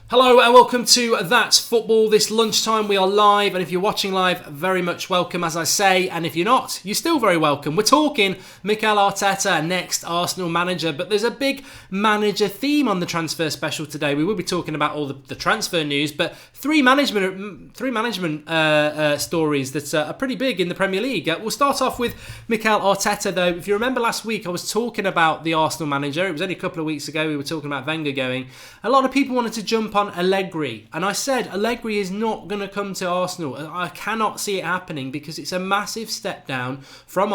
Hello and welcome to That's Football. This lunchtime we are live, and if you're watching live, very much welcome as I say, and if you're not, you're still very welcome. We're talking Mikel ARTETA, next Arsenal manager, but there's a big manager theme on the transfer special today. We will be talking about all the transfer news, but three management stories that are pretty big in the Premier League. We'll start off with Mikel ARTETA though. If you remember last week, I was talking about the Arsenal manager. It was only a couple of weeks ago we were talking about Wenger going. A lot of people wanted to jump on Allegri, and I said Allegri is not going to come to Arsenal. I cannot see it happening because it's a massive step down from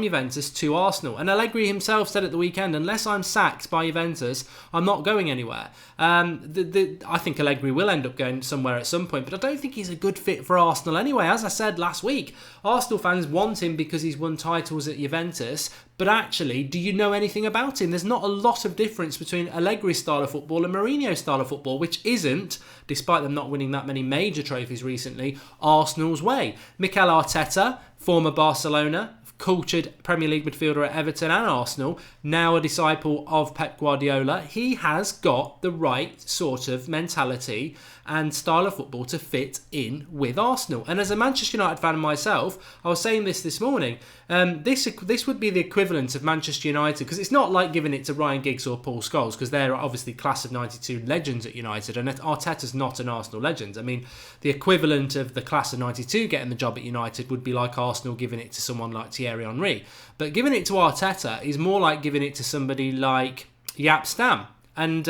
Juventus to Arsenal, and Allegri himself said at the weekend, unless I'm sacked by Juventus, I'm not going anywhere. I think Allegri will end up going somewhere at some point, but I don't think he's a good fit for Arsenal anyway. As I said last week, Arsenal fans want him because he's won titles at Juventus, but actually, do you know anything about him? There's not a lot of difference between Allegri's style of football and Mourinho's style of football, which isn't, despite them not winning that many major trophies recently, Arsenal's way. Mikel ARTETA, former Barcelona, cultured Premier League midfielder at Everton and Arsenal, now a disciple of Pep Guardiola. He has got the right sort of mentality and style of football to fit in with Arsenal. And as a Manchester United fan myself, I was saying this morning, this would be the equivalent of Manchester United, because it's not like giving it to Ryan Giggs or Paul Scholes, because they're obviously class of 92 legends at United, and Arteta's not an Arsenal legend. I mean, the equivalent of the class of 92 getting the job at United would be like Arsenal giving it to someone like Thierry Henry. But giving it to Arteta is more like giving it to somebody like Jaap Stam. And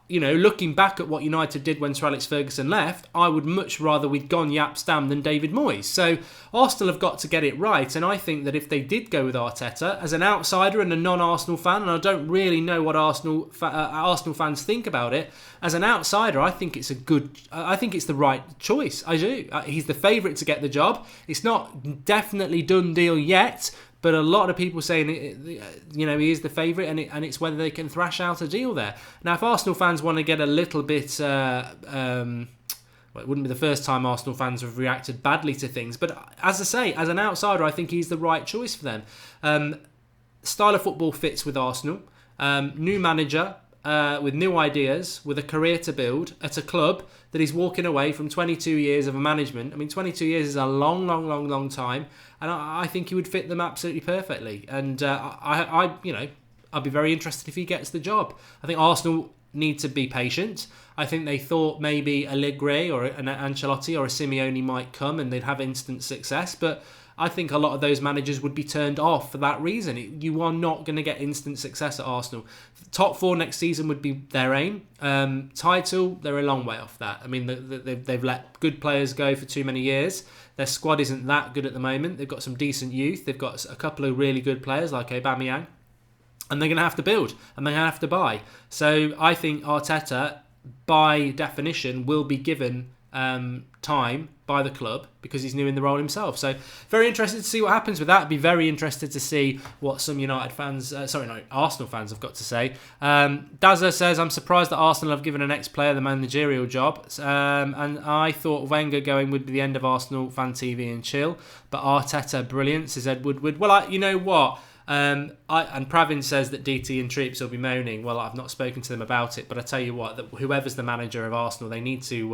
looking back at what United did when Sir Alex Ferguson left, I would much rather we'd gone Jaap Stam than David Moyes. So Arsenal have got to get it right, and I think that if they did go with Arteta, as an outsider and a non-Arsenal fan, and I don't really know what Arsenal fans think about it, as an outsider, I think it's the right choice. I do. He's the favourite to get the job. It's not definitely done deal yet, but a lot of people saying, he is the favourite, and it's whether they can thrash out a deal there. Now, if Arsenal fans want to get a little bit, it wouldn't be the first time Arsenal fans have reacted badly to things. But as I say, as an outsider, I think he's the right choice for them. Style of football fits with Arsenal. New manager. With new ideas, with a career to build at a club that is walking away from 22 years of management. I mean, 22 years is a long time, and I think he would fit them absolutely perfectly. And I'd be very interested if he gets the job. I think Arsenal need to be patient. I think they thought maybe Allegri or an Ancelotti or a Simeone might come and they'd have instant success, but I think a lot of those managers would be turned off for that reason. You are not going to get instant success at Arsenal. Top four next season would be their aim. Title, they're a long way off that. I mean, they've let good players go for too many years. Their squad isn't that good at the moment. They've got some decent youth. They've got a couple of really good players like Aubameyang. And they're going to have to build and they're going to have to buy. So I think Arteta, by definition, will be given time by the club because he's new in the role himself. So very interested to see what happens with that. I'd be very interested to see what some Arsenal fans have got to say. Dazza says, I'm surprised that Arsenal have given an ex-player the managerial job, and I thought Wenger going would be the end of Arsenal fan TV and chill, but Arteta brilliant, says Ed Woodward. Well, you know what? And Pravin says that DT and Treeps will be moaning. Well, I've not spoken to them about it, but I tell you what, that whoever's the manager of Arsenal, they need to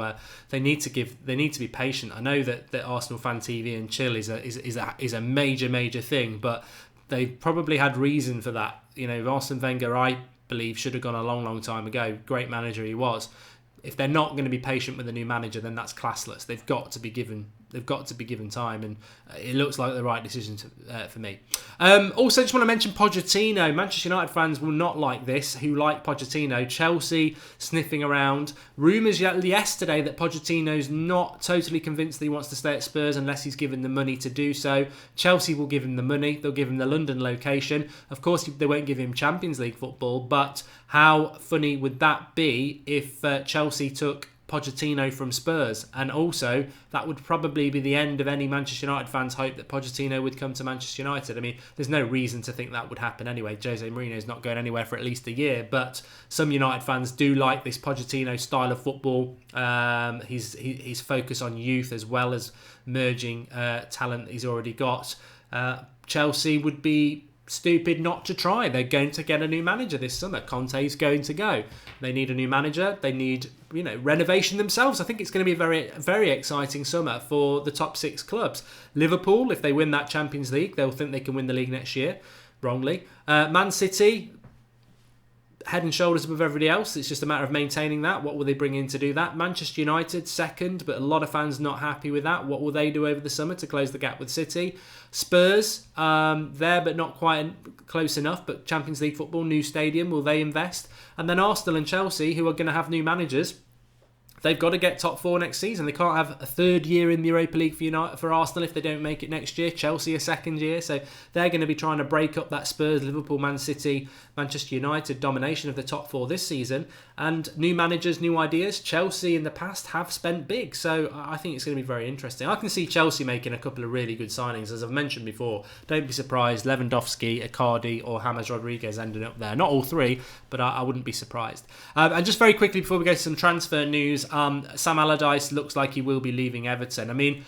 be patient. I know that Arsenal fan TV and chill is a major thing, but they probably had reason for that. Arsene Wenger, I believe, should have gone a long time ago. Great manager he was. If they're not going to be patient with a new manager, then that's classless. They've got to be given time, and it looks like the right decision for me. Also, just want to mention Pochettino. Manchester United fans will not like this, who like Pochettino. Chelsea sniffing around. Rumours yesterday that Pochettino's not totally convinced that he wants to stay at Spurs unless he's given the money to do so. Chelsea will give him the money. They'll give him the London location. Of course, they won't give him Champions League football, but how funny would that be if Chelsea took Pochettino from Spurs? And also, that would probably be the end of any Manchester United fans' hope that Pochettino would come to Manchester United. I mean, there's no reason to think that would happen anyway. Jose Mourinho's not going anywhere for at least a year, but some United fans do like this Pochettino style of football. His focus on youth as well as merging talent he's already got. Chelsea would be stupid not to try. They're going to get a new manager this summer. Conte's going to go. They need a new manager. They need, renovation themselves. I think it's going to be a very, very exciting summer for the top 6 clubs. Liverpool, if they win that Champions League, they'll think they can win the league next year. Wrongly. Man City, head and shoulders above everybody else. It's just a matter of maintaining that. What will they bring in to do that? Manchester United, second, but a lot of fans not happy with that. What will they do over the summer to close the gap with City? Spurs, there but not quite close enough, but Champions League football, new stadium, will they invest? And then Arsenal and Chelsea, who are going to have new managers. They've got to get top 4 next season. They can't have a third year in the Europa League for Arsenal if they don't make it next year. Chelsea a second year. So they're going to be trying to break up that Spurs, Liverpool, Man City, Manchester United domination of the top 4 this season. And new managers, new ideas. Chelsea in the past have spent big. So I think it's going to be very interesting. I can see Chelsea making a couple of really good signings. As I've mentioned before, don't be surprised Lewandowski, Icardi or James Rodriguez ending up there. Not all 3, but I wouldn't be surprised. And just very quickly before we go to some transfer news, Sam Allardyce looks like he will be leaving Everton. I mean,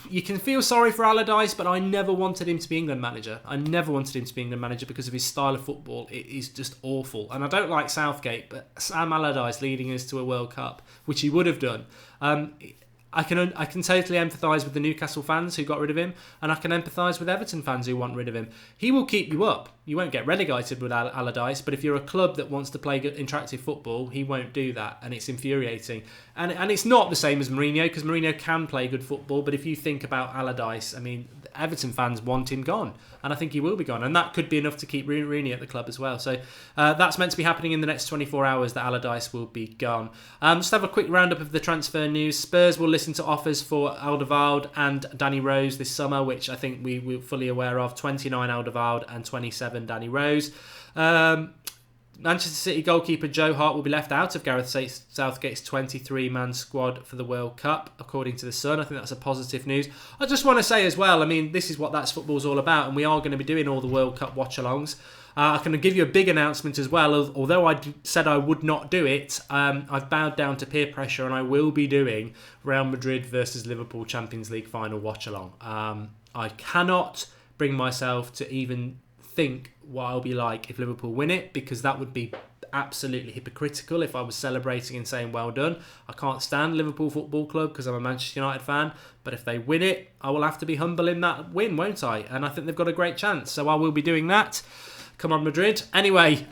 you can feel sorry for Allardyce, but I never wanted him to be England manager. I never wanted him to be England manager because of his style of football. It is just awful. And I don't like Southgate, but Sam Allardyce leading us to a World Cup, which he would have done. I can totally empathise with the Newcastle fans who got rid of him, and I can empathise with Everton fans who want rid of him. He will keep you up. You won't get relegated with Allardyce, but if you're a club that wants to play good, interactive football, he won't do that, and it's infuriating. And it's not the same as Mourinho, because Mourinho can play good football, but if you think about Allardyce, I mean, Everton fans want him gone, and I think he will be gone, and that could be enough to keep Rooney at the club as well. So that's meant to be happening in the next 24 hours, that Allardyce will be gone. Just have a quick roundup of the transfer news. Spurs will listen to offers for Alderweireld and Danny Rose this summer, which I think we're fully aware of. 29 Alderweireld and 27 Danny Rose. Manchester City goalkeeper Joe Hart will be left out of Gareth Southgate's 23-man squad for the World Cup, according to The Sun. I think that's a positive news. I just want to say as well, I mean, this is what That's Football's all about, and we are going to be doing all the World Cup watch-alongs. I can give you a big announcement as well. Although I said I would not do it, I've bowed down to peer pressure, and I will be doing Real Madrid versus Liverpool Champions League final watch-along. I cannot bring myself to even think what I'll be like if Liverpool win it, because that would be absolutely hypocritical if I was celebrating and saying well done. I can't stand Liverpool Football Club because I'm a Manchester United fan, but if they win it, I will have to be humble in that win, won't I? And I think they've got a great chance, so I will be doing that. Come on, Madrid. Anyway,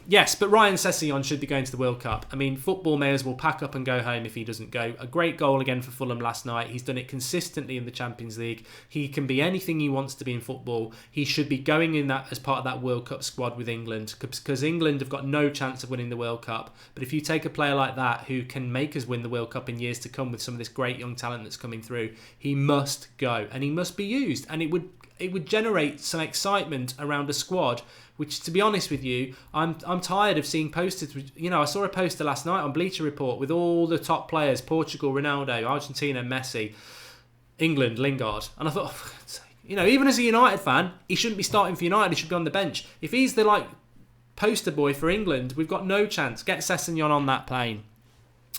yes, but Ryan Sessegnon should be going to the World Cup. I mean, football may as well pack up and go home if he doesn't go. A great goal again for Fulham last night. He's done it consistently in the Champions League. He can be anything he wants to be in football. He should be going in that as part of that World Cup squad with England, because England have got no chance of winning the World Cup. But if you take a player like that who can make us win the World Cup in years to come with some of this great young talent that's coming through, he must go and he must be used. And it would generate some excitement around a squad, which, to be honest with you, I'm tired of seeing posters. I saw a poster last night on Bleacher Report with all the top players: Portugal, Ronaldo; Argentina, Messi; England, Lingard. And I thought, even as a United fan, he shouldn't be starting for United. He should be on the bench. If he's the poster boy for England, we've got no chance. Get Sessegnon on that plane.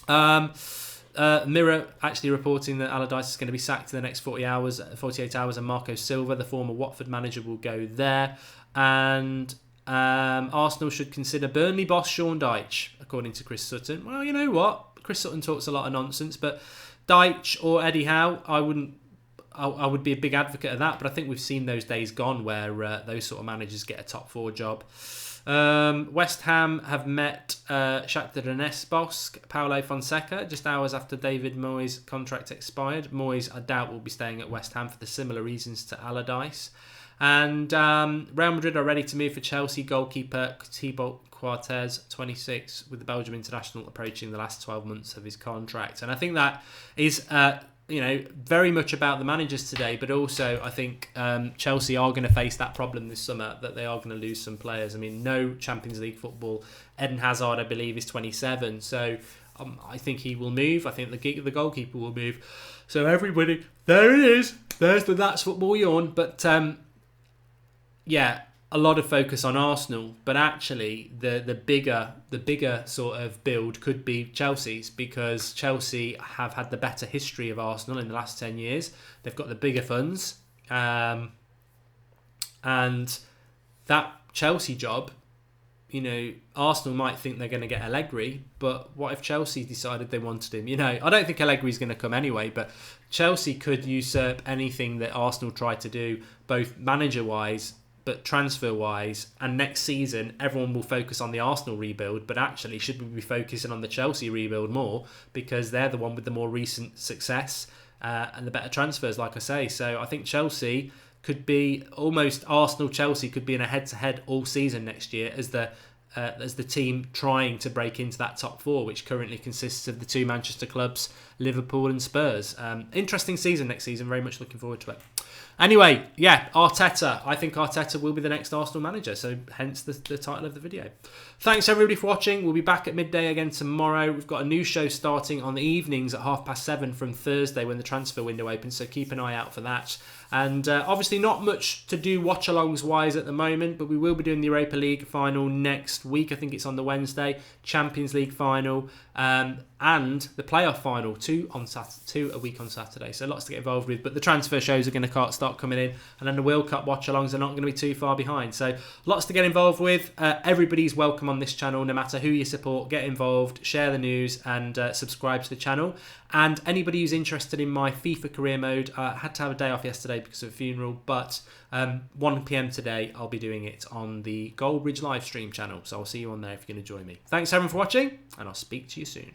Mirror actually reporting that Allardyce is going to be sacked in the next 48 hours, and Marco Silva, the former Watford manager, will go there. And Arsenal should consider Burnley boss Sean Dyche, according to Chris Sutton. Well, you know what? Chris Sutton talks a lot of nonsense, but Dyche or Eddie Howe, I would be a big advocate of that, but I think we've seen those days gone where those sort of managers get a top 4 job. West Ham have met Shakhtar Donetsk boss Paulo Fonseca just hours after David Moyes' contract expired. Moyes, I doubt, will be staying at West Ham for the similar reasons to Allardyce. And Real Madrid are ready to move for Chelsea goalkeeper Thibaut Courtois, 26, with the Belgium international approaching the last 12 months of his contract. And I think that is very much about the managers today, but also I think Chelsea are going to face that problem this summer, that they are going to lose some players. I mean, no Champions League football. Eden Hazard, I believe, is 27, so I think he will move. I think the goalkeeper will move. So everybody, there it is. There's the That's Football yawn. But a lot of focus on Arsenal, but actually the bigger sort of build could be Chelsea's, because Chelsea have had the better history of Arsenal in the last 10 years. They've got the bigger funds, and that Chelsea job, Arsenal might think they're going to get Allegri, but what if Chelsea decided they wanted him? I don't think Allegri's going to come anyway, but Chelsea could usurp anything that Arsenal tried to do, both manager-wise, but transfer-wise, and next season everyone will focus on the Arsenal rebuild, but actually should we be focusing on the Chelsea rebuild more, because they're the one with the more recent success and the better transfers, like I say. So I think Chelsea could be almost Arsenal-Chelsea could be in a head-to-head all season next year as the team trying to break into that top four, which currently consists of the two Manchester clubs, Liverpool and Spurs. Interesting season next season. Very much looking forward to it. Anyway, Arteta. I think Arteta will be the next Arsenal manager, so hence the title of the video. Thanks everybody for watching. We'll be back at midday again tomorrow. We've got a new show starting on the evenings at 7:30 from Thursday when the transfer window opens, so keep an eye out for that. And obviously not much to do watch-alongs wise at the moment, but we will be doing the Europa League final next week. I think it's on the Wednesday. Champions League final and the playoff final, two a week on Saturday. So lots to get involved with. But the transfer shows are going to start coming in, and then the World Cup watch-alongs are not going to be too far behind. So lots to get involved with. Everybody's welcome on this channel, no matter who you support. Get involved, share the news, and subscribe to the channel. And anybody who's interested in my FIFA career mode, I had to have a day off yesterday because of a funeral, but 1 p.m. today I'll be doing it on the Goldbridge live stream channel. So I'll see you on there if you're going to join me. Thanks everyone for watching, and I'll speak to you soon.